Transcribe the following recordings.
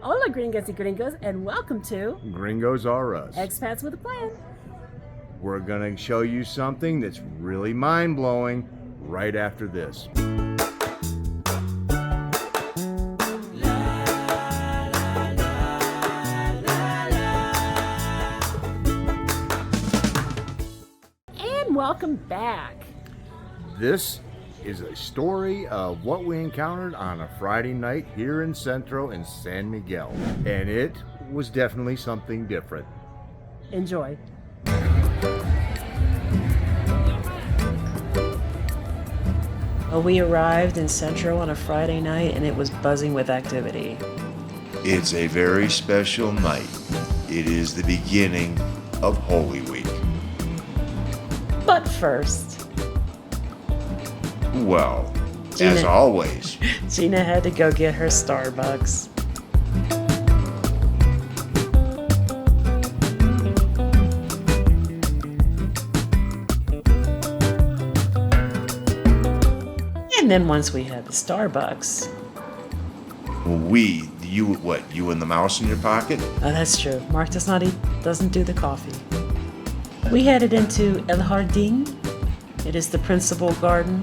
Hola, Gringos y Gringos, and welcome to Gringos Are Us. Expats with a Plan. We're going to show you something that's really mind-blowing right after this. And welcome back. This is a story of what we encountered on a Friday night here in Centro in San Miguel. And it was definitely something different. Enjoy. Well, we arrived in Centro on a Friday night and it was buzzing with activity. It's a very special night. It is the beginning of Holy Week. But first, Well, Gina. as always, Gina had to go get her Starbucks. And then once we had the Starbucks, you and the mouse in your pocket? oh, that's true. Mark doesn't do the coffee. We headed into El Jardín. It is the principal garden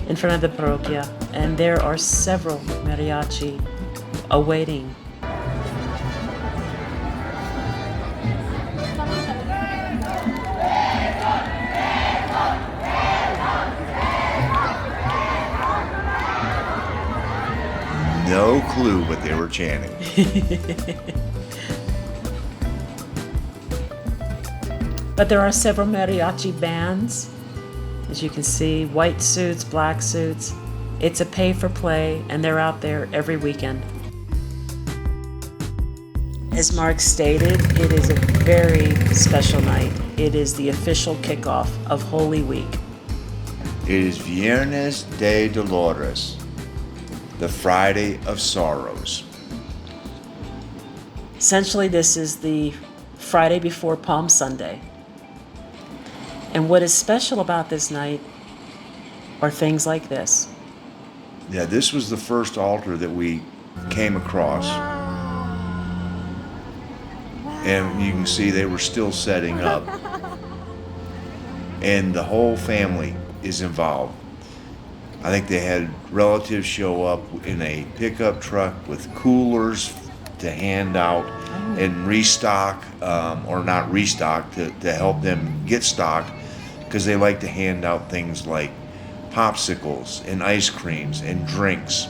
in front of the Parroquia, and there are several mariachi awaiting. No clue what they were chanting. But there are several mariachi bands. As you can see, white suits, black suits. It's a pay for play, and they're out there every weekend. As Mark stated, it is a very special night. It is the official kickoff of Holy Week. It is Viernes de Dolores, the Friday of Sorrows. Essentially, this is the Friday before Palm Sunday. And what is special about this night are things like this. Yeah, this was the first altar that we came across. And you can see they were still setting up. And the whole family is involved. I think they had relatives show up in a pickup truck with coolers to hand out and restock, or not restock, to help them get stocked, because they like to hand out things like popsicles and ice creams and drinks.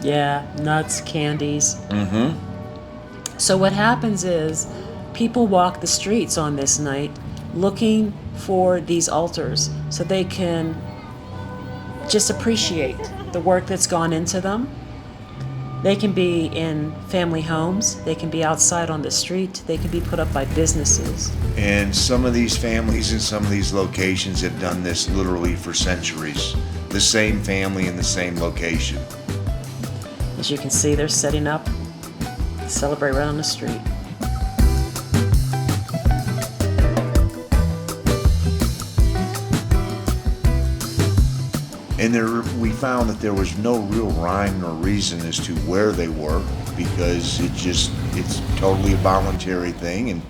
Yeah, nuts, candies. Mm-hmm. So what happens is people walk the streets on this night looking for these altars so they can just appreciate the work that's gone into them. They can be in family homes, they can be outside on the street, they can be put up by businesses. And some of these families in some of these locations have done this literally for centuries. The same family in the same location. As you can see, they're setting up to celebrate right on the street. And we found that there was no real rhyme or reason as to where they were, because it's totally a voluntary thing, and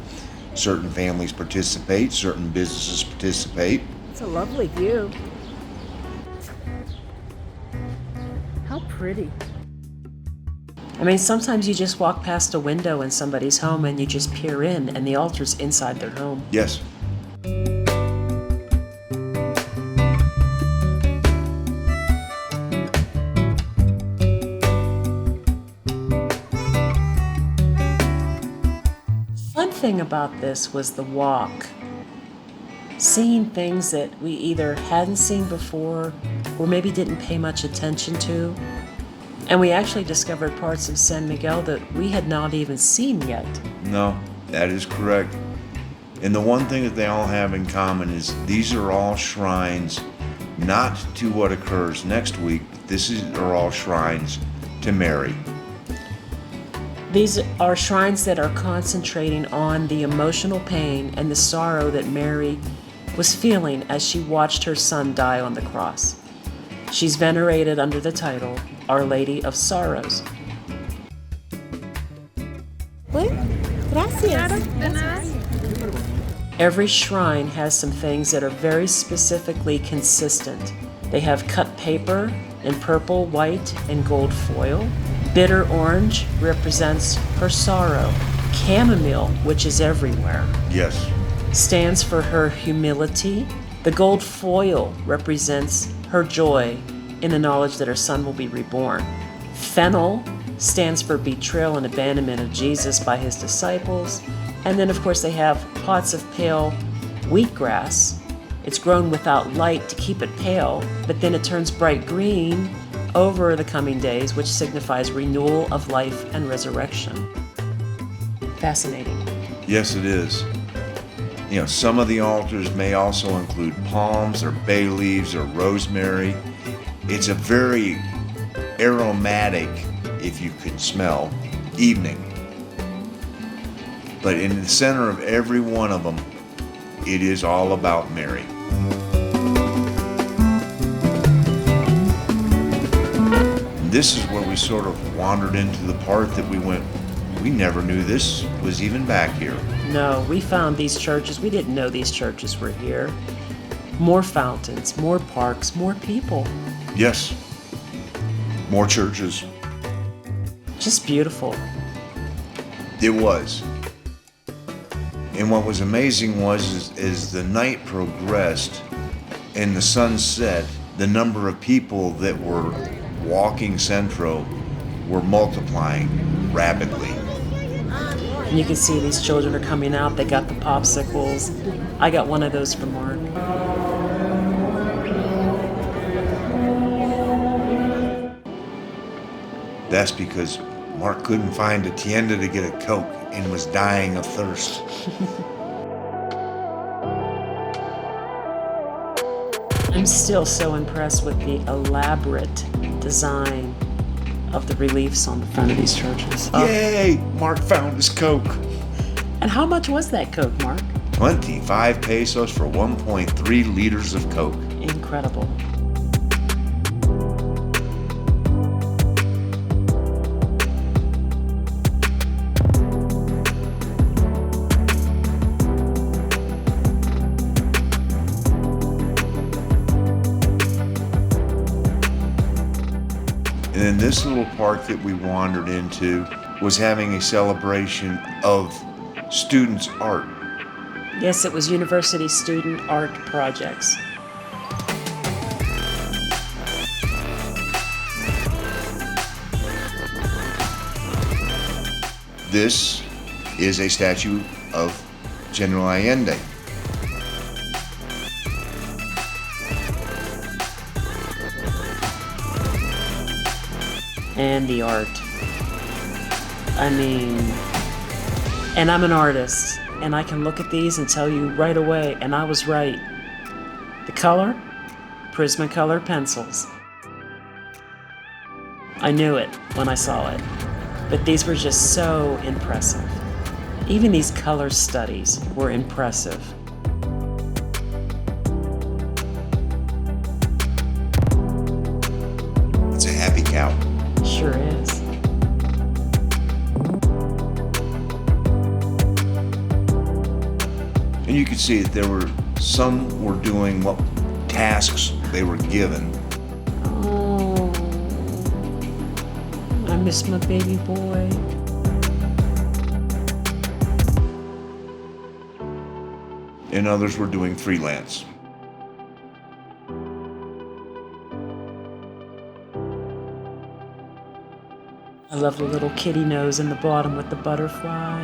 certain families participate, certain businesses participate. It's a lovely view. How pretty. I mean, sometimes you just walk past a window in somebody's home and you just peer in, and the altar's inside their home. Yes. One thing about this was the walk. Seeing things that we either hadn't seen before or maybe didn't pay much attention to. And we actually discovered parts of San Miguel that we had not even seen yet. No, that is correct. And the one thing that they all have in common is these are all shrines not to what occurs next week. Are all shrines to Mary. These are shrines that are concentrating on the emotional pain and the sorrow that Mary was feeling as she watched her son die on the cross. She's venerated under the title Our Lady of Sorrows. Every shrine has some things that are very specifically consistent. They have cut paper in purple, white, and gold foil. Bitter orange represents her sorrow. Chamomile, which is everywhere, Yes. stands for her humility. The gold foil represents her joy in the knowledge that her son will be reborn. Fennel stands for betrayal and abandonment of Jesus by his disciples. And then, of course, they have pots of pale wheatgrass. It's grown without light to keep it pale, but then it turns bright green over the coming days, which signifies renewal of life and resurrection. Fascinating. Yes, it is. You know, some of the altars may also include palms or bay leaves or rosemary. It's a very aromatic, if you could smell, evening. But in the center of every one of them, it is all about Mary. And this is where we sort of wandered into the part that we never knew this was even back here. No, we found these churches. We didn't know these churches were here. More fountains, more parks, more people. Yes, more churches. Just beautiful. It was. And what was amazing was as the night progressed and the sun set, the number of people that were walking Centro were multiplying rapidly. And you can see these children are coming out. They got the popsicles. I got one of those for Mark. That's because Mark couldn't find a tienda to get a Coke and was dying of thirst. I'm still so impressed with the elaborate design of the reliefs on the front of these churches. Yay! Mark found his Coke. And how much was that Coke, Mark? 25 pesos for 1.3 liters of Coke. Incredible. And then this little park that we wandered into was having a celebration of students' art. Yes, it was university student art projects. This is a statue of General Allende. And the art. I mean, and I'm an artist, and I can look at these and tell you right away, and I was right. The color, Prismacolor pencils. I knew it when I saw it, but these were just so impressive. Even these color studies were impressive. It's a happy cow. Sure is. And you could see that there were some were doing what tasks they were given. Oh, I miss my baby boy. And others were doing freelance. I love the little kitty nose in the bottom with the butterfly.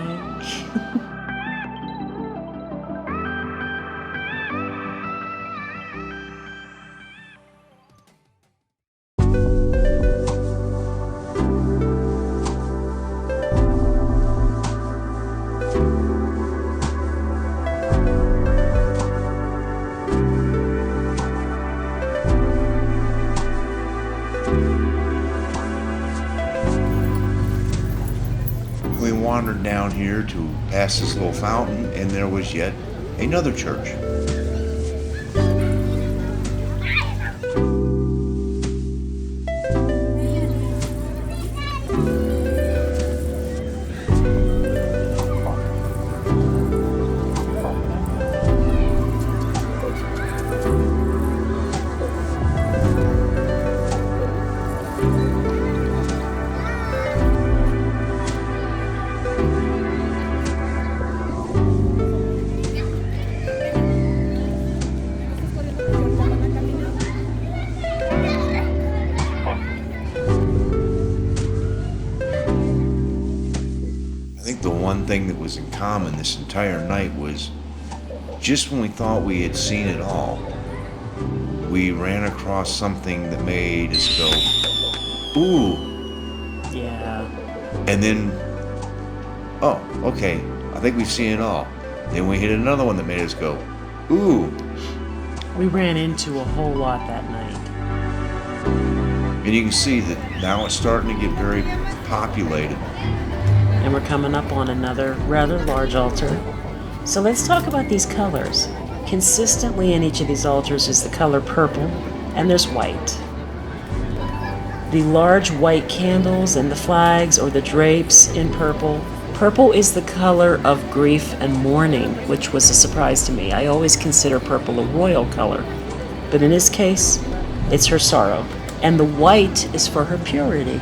We wandered down here to pass this little fountain, and there was yet another church. the one thing that was in common this entire night was just when we thought we had seen it all, we ran across something that made us go, ooh. Yeah. And then, oh, okay, I think we've seen it all. Then we hit another one that made us go, ooh. We ran into a whole lot that night. And you can see that now it's starting to get very populated. And we're coming up on another rather large altar. So let's talk about these colors. Consistently in each of these altars is the color purple, and there's white. The large white candles and the flags or the drapes in purple. Purple is the color of grief and mourning, which was a surprise to me. I always consider purple a royal color, but in this case, it's her sorrow. And the white is for her purity.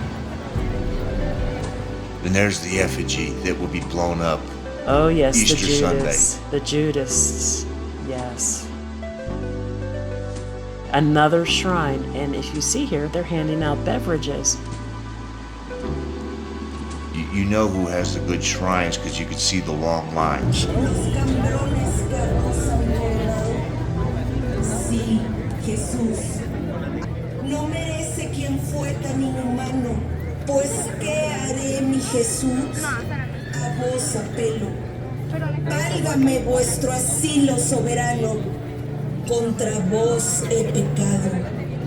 And there's the effigy that will be blown up. Oh yes, Easter the Judas, Sunday. the Judas, yes. Another shrine, and if you see here, they're handing out beverages. You know who has the good shrines because you can see the long lines. Sí, Jesús. No merece quien fue tan inhumano, pues ¿qué haré, mi Jesús? A vos apelo. Válgame vuestro asilo soberano. Contra vos he pecado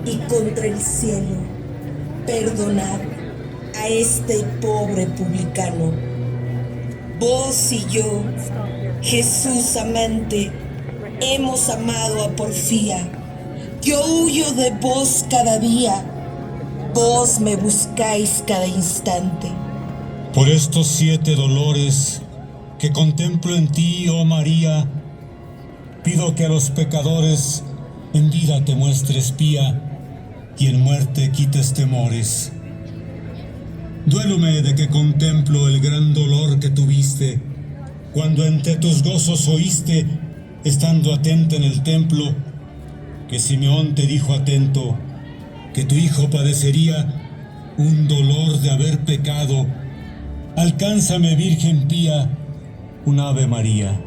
y contra el cielo. Perdonad a este pobre publicano. Vos y yo, Jesús amante, hemos amado a porfía. Yo huyo de vos cada día, vos me buscáis cada instante. Por estos 7 dolores que contemplo en ti, oh María, pido que a los pecadores en vida te muestres pía y en muerte quites temores. Duélome de que contemplo el gran dolor que tuviste cuando entre tus gozos oíste, estando atenta en el templo, que Simeón te dijo atento que tu hijo padecería un dolor de haber pecado. Alcánzame, Virgen pía, un Ave María.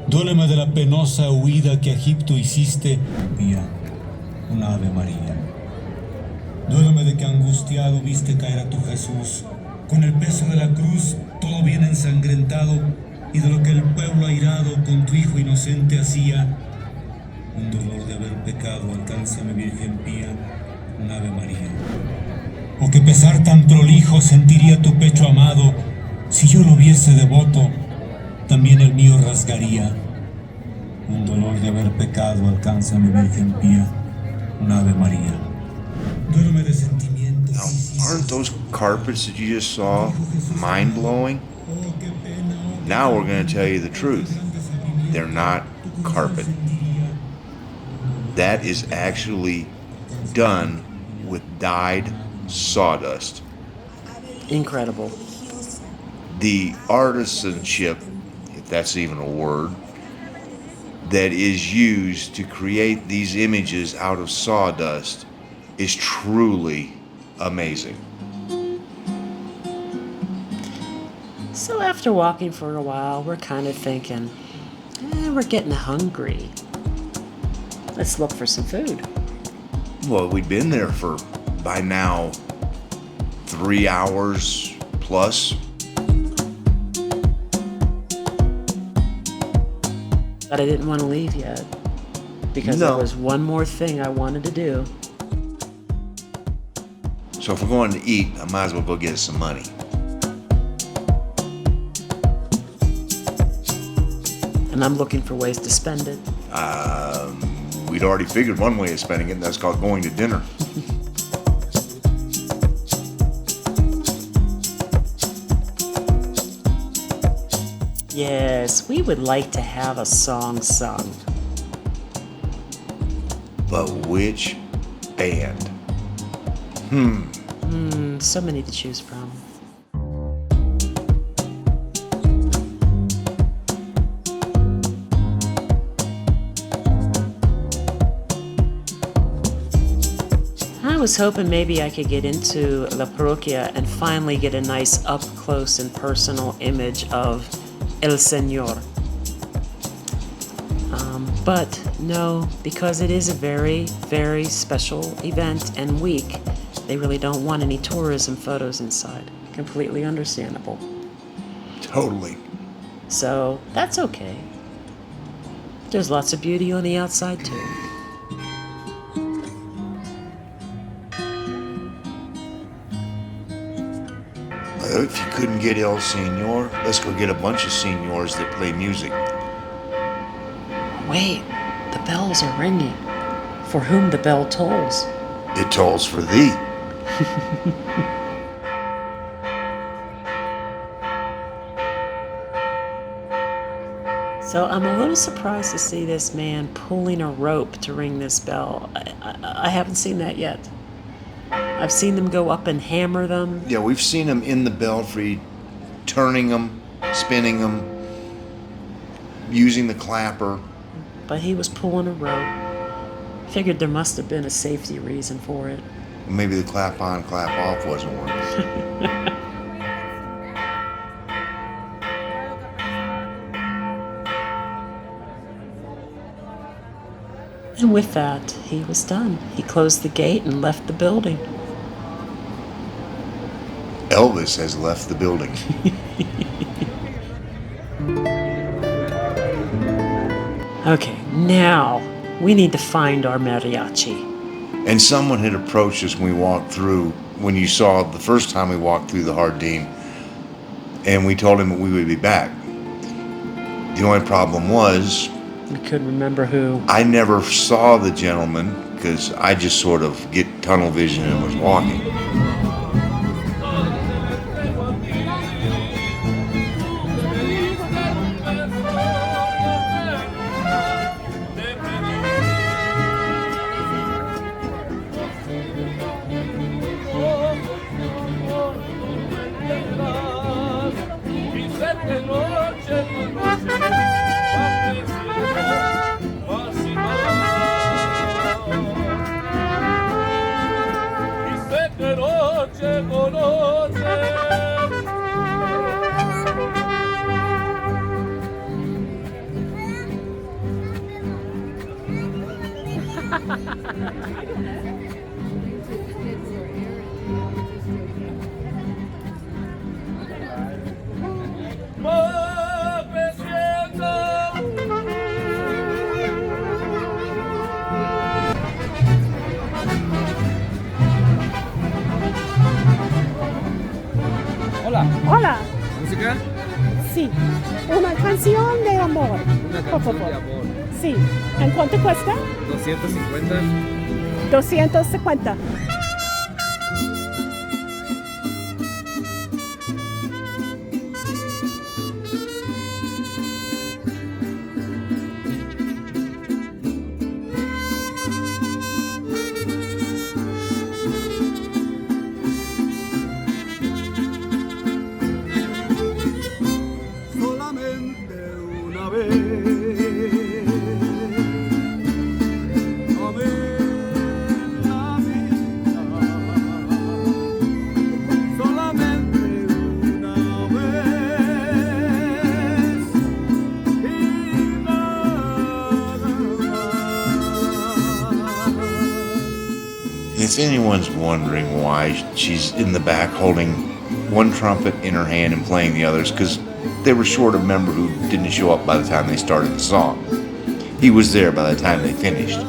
Duéleme de la penosa huida que a Egipto hiciste, pía, un Ave María. Duéleme de que angustiado viste caer a tu Jesús, con el peso de la cruz todo bien ensangrentado, y de lo que el pueblo airado con tu hijo inocente hacía. Un dolor de haber pecado, alcánzame, Virgen pía, un Ave María. O que pesar tan prolijo sentiría tu pecho amado, si yo lo viese devoto, también el mío rasgaría. Un dolor de haber pecado, alcánzame, Virgen pía, un Ave María. Duérme de sentimientos. Now, aren't those carpets that you just saw mind-blowing? Oh, qué pena, oh, Now we're going to tell you the truth. They're not carpet. That is actually done with dyed sawdust. Incredible. The artisanship, if that's even a word, that is used to create these images out of sawdust is truly amazing. So after walking for a while, we're kind of thinking, we're getting hungry. Let's look for some food. Well, we'd been there for, by now, 3 hours plus. But I didn't want to leave yet because No. there was one more thing I wanted to do. So if we're going to eat, I might as well go get us some money. And I'm looking for ways to spend it. We'd already figured one way of spending it, and that's called going to dinner. Yes, we would like to have a song sung. But which band? So many to choose from. I was hoping maybe I could get into La Parroquia and finally get a nice up close and personal image of El Señor. But no, because it is a very, very special event and week, they really don't want any tourism photos inside. Completely understandable. Totally. So that's okay. There's lots of beauty on the outside too. If you couldn't get El Señor, let's go get a bunch of señors that play music. Wait, the bells are ringing. For whom the bell tolls. It tolls for thee. So I'm a little surprised to see this man pulling a rope to ring this bell. I haven't seen that yet. I've seen them go up and hammer them. Yeah, we've seen them in the belfry, turning them, spinning them, using the clapper. But he was pulling a rope. Figured there must have been a safety reason for it. Maybe the clap on, clap off wasn't working. And with that, he was done. He closed the gate and left the building. Elvis has left the building. Okay, now we need to find our mariachi. And someone had approached us when we walked through, when you saw the first time we walked through the Jardín, and we told him that we would be back. The only problem was, We couldn't remember who. I never saw the gentleman because I just sort of get tunnel vision and was walking. Hola, ¿Música? sí, una canción de amor, Una por canción favor. de amor. Sí, ¿en cuánto cuesta? 250. 250. Solamente una vez. Amé la vida. Solamente una vez. Y nada más. If anyone's wondering why she's in the back holding one trumpet in her hand and playing the others, because they were short a member who didn't show up by the time they started the song. He was there by the time they finished.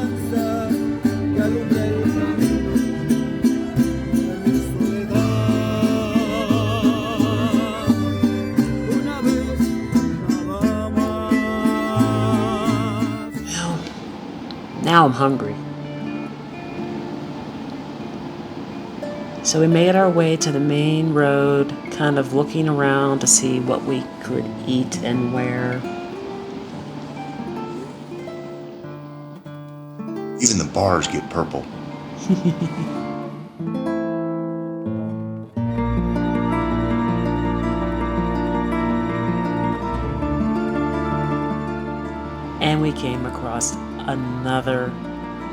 Una vez nada más. Now I'm hungry. So we made our way to the main road, kind of looking around to see what we could eat and where. Even the bars get purple. And we came across another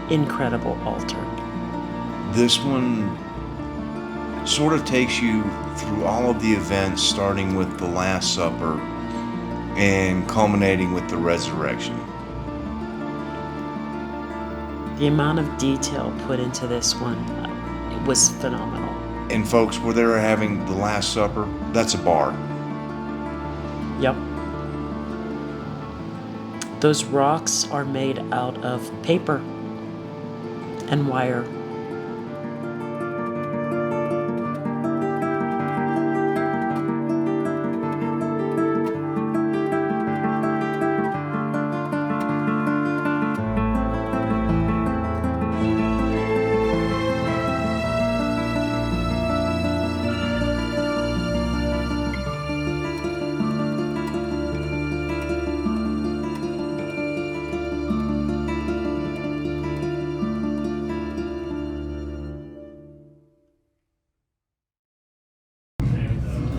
incredible altar. This one sort of takes you through all of the events, starting with the Last Supper and culminating with the resurrection. The amount of detail put into this one, it was phenomenal. And folks, where they're having the Last Supper, that's a bar. Yep. Those rocks are made out of paper and wire.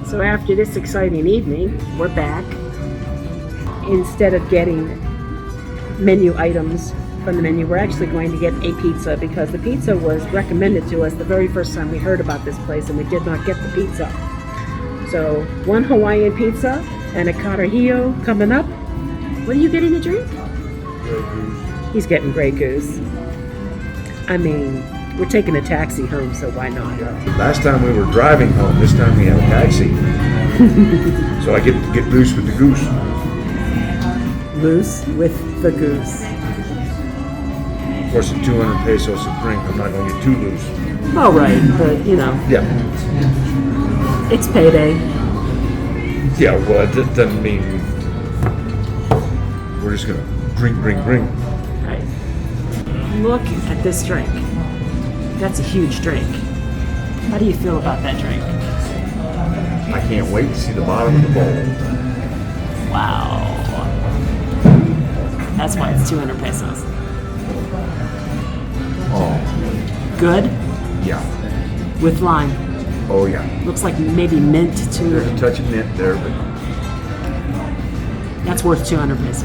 So after this exciting evening, we're back. Instead of getting menu items from the menu, we're actually going to get a pizza because the pizza was recommended to us the very first time we heard about this place and we did not get the pizza. So 1 Hawaiian pizza and a carajillo coming up. What are you getting to drink? Grey Goose. He's getting Grey Goose. I mean, we're taking a taxi home, so why not? Last time we were driving home, this time we have a taxi. So I get loose with the goose. Loose with the goose. Of course, at 200 pesos a drink, I'm not going to get too loose. All right, but you know, Yeah. it's payday. Yeah, well, that doesn't mean we're just going to drink. Right. Look at this drink. That's a huge drink. How do you feel about that drink? I can't wait to see the bottom of the bowl. Wow. That's why it's 200 pesos. Oh, Good yeah. with lime. Oh, yeah. Looks like maybe mint There's too. a touch of mint there, but That's worth 200 pesos.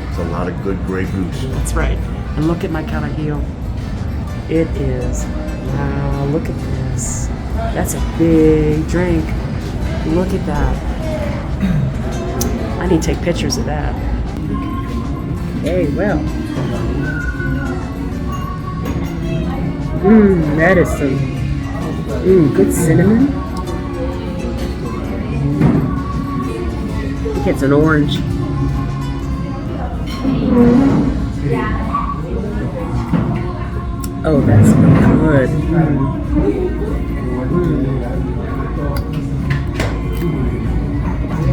it's a lot of good Grey Goose. That's right. And look at my carajillo. It is. Wow, look at this. That's a big drink. Look at that. I need to take pictures of that. Hey, well. That is some good cinnamon. I think it's an orange. Oh, that's good.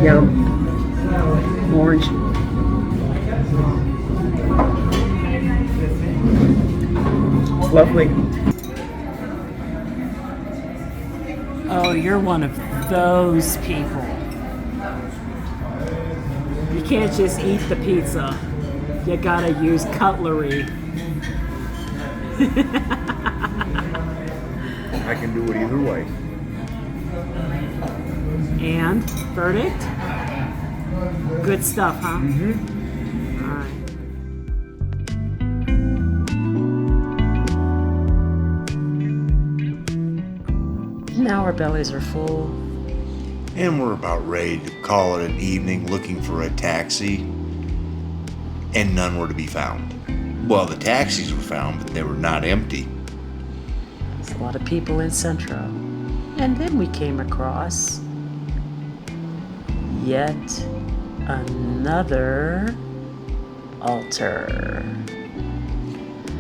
Yum. Orange. It's lovely. Oh, you're one of those people. You can't just eat the pizza. You gotta use cutlery. I can do it either way. And verdict? Good stuff, huh? Mm-hmm. All right. Now our bellies are full. And we're about ready to call it an evening, looking for a taxi, and none were to be found. Well, the taxis were found, but they were not empty. There's a lot of people in Centro. And then we came across yet another altar.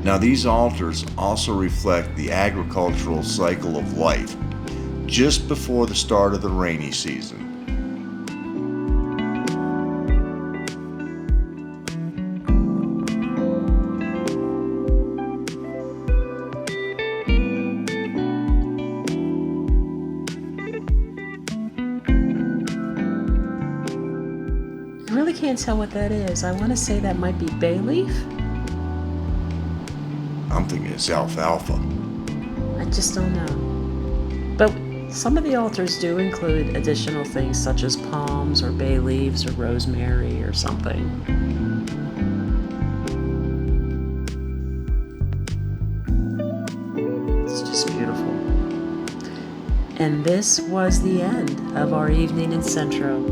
Now, these altars also reflect the agricultural cycle of life, just before the start of the rainy season. I really can't tell what that is. I want to say that might be bay leaf. I'm thinking it's alfalfa. I just don't know. But some of the altars do include additional things such as palms or bay leaves or rosemary or something. And this was the end of our evening in Centro.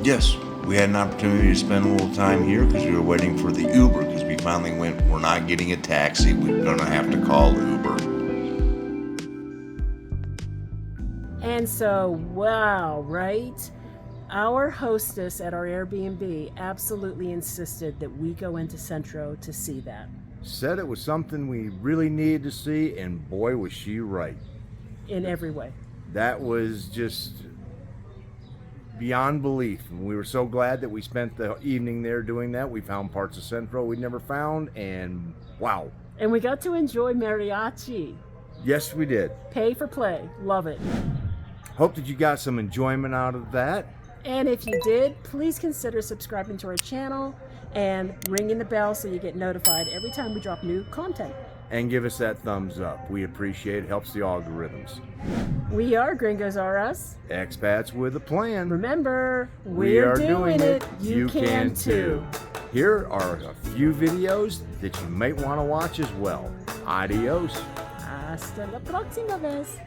Yes, we had an opportunity to spend a little time here because we were waiting for the Uber because we finally went, we're not getting a taxi. We're going to have to call Uber. And so, wow, right? Our hostess at our Airbnb absolutely insisted that we go into Centro to see that. Said it was something we really needed to see, and boy, was she right. In every way. That was just beyond belief. We were so glad that we spent the evening there doing that. We found parts of Centro we'd never found, and wow. And we got to enjoy Mariachi. Yes, we did. Pay for play. Love it. Hope that you got some enjoyment out of that. And if you did, please consider subscribing to our channel and ringing the bell so you get notified every time we drop new content. And give us that thumbs up. We appreciate it. Helps the algorithms. We are Gringos R Us. Expats with a plan. Remember, We are doing it. You can too. Here are a few videos that you might want to watch as well. Adios. Hasta la próxima vez.